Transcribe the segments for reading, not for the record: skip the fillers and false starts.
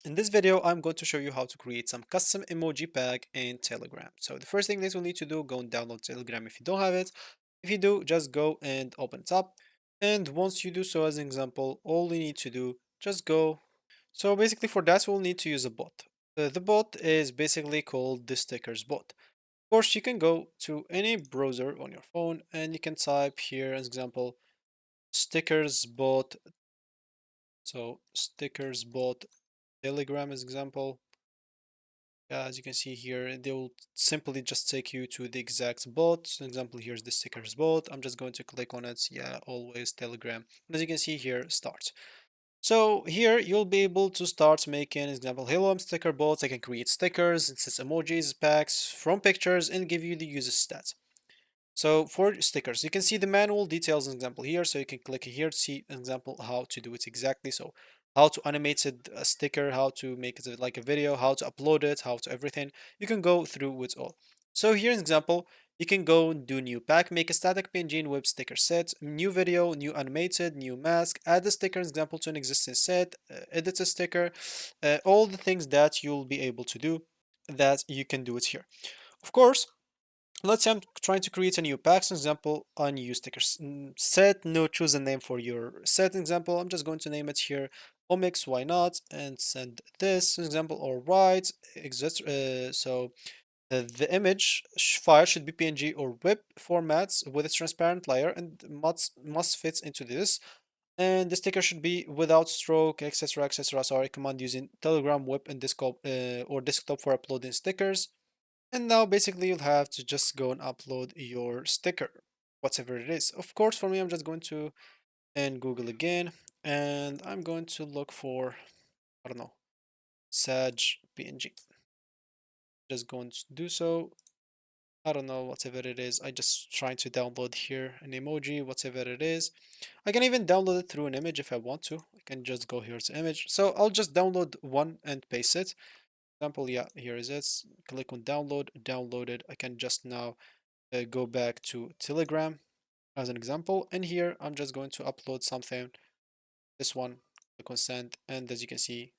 In this video, I'm going to show you how to create some custom emoji pack in Telegram. So the first thing that you'll need to do, go and download Telegram if you don't have it. If you do, just go and open it up. And once you do so, as an example, all you need to do, just go. So basically for that, we'll need to use a bot. The bot is basically called the stickers bot. Of course, you can go to any browser on your phone and you can type here, as example, stickers bot. So stickers bot Telegram as example. As you can see here, they will simply just take you to the exact bot. For example, here's the stickers bot. I'm just going to click on it. Yeah, always Telegram. And as you can see here, start. So here you'll be able to start making, example, hello, I'm sticker bots. I can create stickers, it says emojis, packs from pictures, and give you the user stats. So for stickers, you can see the manual details example here. So you can click here to see an example how to do it exactly. So how to animate a sticker, how to make it like a video, how to upload it, how to everything. You can go through it all. So here's an example. You can go and do new pack, make a static PNG and web sticker set, new video, new animated, new mask, add a sticker example to an existing set, edit a sticker, all the things that you'll be able to do that you can do it here. Of course, let's say I'm trying to create a new pack. For example, a new stickers set. No, choose a name for your set example. I'm just going to name it here omics, why not, and send this example or write etc. The image file should be PNG or WIP formats with a transparent layer and must fit into this. And the sticker should be without stroke, etc. etc. So I recommend using Telegram, WIP, and desktop or desktop for uploading stickers. And now basically you'll have to just go and upload your sticker, whatever it is. Of course, for me, I'm just going to and Google again, and I'm going to look for, I don't know, Sag PNG. Just going to do so. I don't know, whatever it is. I just trying to download here an emoji, whatever it is. I can even download it through an image if I want to. I can just go here to image. So I'll just download one and paste it. Example, yeah, here is it. Click on download, download it. I can just now go back to Telegram as an example. And here I'm just going to upload something. This one, the consent, and as you can see.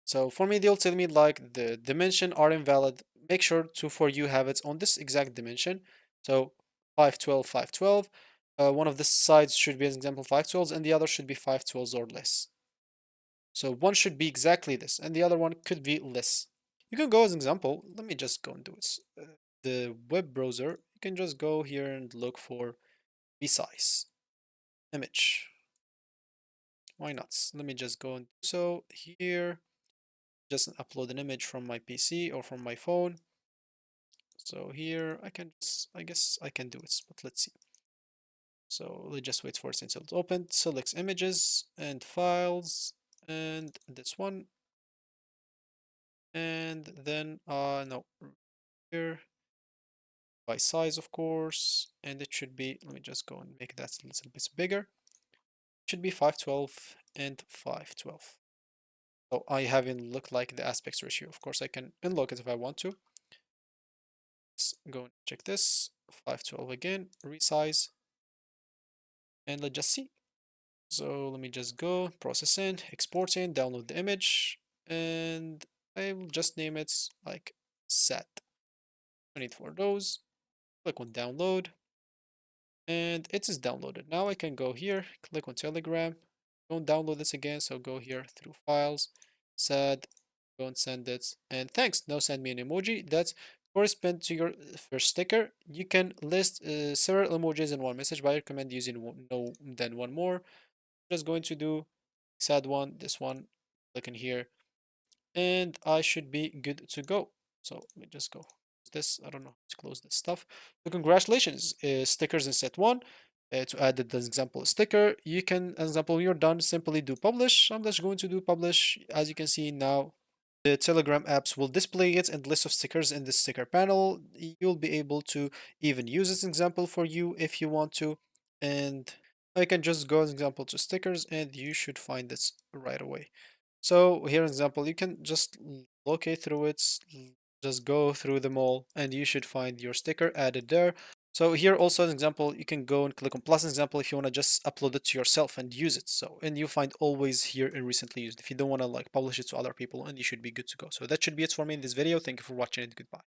So for me, they'll tell me like the dimension are invalid. Make sure to for you have it on this exact dimension. So 512, 512. One of the sides should be an example 512s and the other should be 512s or less. So one should be exactly this and the other one could be less. You can go as an example. Let me just go and do it. The web browser, you can just go here and look for resize image. Why not? Let me just go and do so here. Just upload an image from my PC or from my phone. So here I can just, I guess I can do it, but let's see. So let's just wait for it until it's opened. Select images and files and this one. And then no, here by size of course. And it should be, let me just go and make that a little bit bigger. It should be 512 and 512. So I haven't looked like the aspect ratio. Of course I can unlock it if I want to. Let's go and check this. 512 again, resize, and let's just see. So let me just go, process in, export in, download the image, and I will just name it like set. I need for those. Click on download, and it is downloaded. Now I can go here, click on Telegram, don't download this again, so go here through files, sad, go and send it, and thanks, now send me an emoji that correspond to your first sticker. You can list several emojis in one message, but I recommend using no then one more. Just going to do sad one, this one, click in here, and I should be good to go. So let me just go this. I don't know how to close this stuff. So congratulations, stickers in set one. To add the example sticker, you can, as example, when you're done, simply do publish. I'm just going to do publish. As you can see now, the Telegram apps will display it and list of stickers in the sticker panel. You'll be able to even use this example for you if you want to. And I can just go as example to stickers and you should find this right away. So here example, you can just locate through it, just go through them all and you should find your sticker added there. So here also an example, you can go and click on plus example if you want to just upload it to yourself and use it. So, and you find always here in recently used if you don't want to like publish it to other people, and you should be good to go. So that should be it for me in this video. Thank you for watching, and goodbye.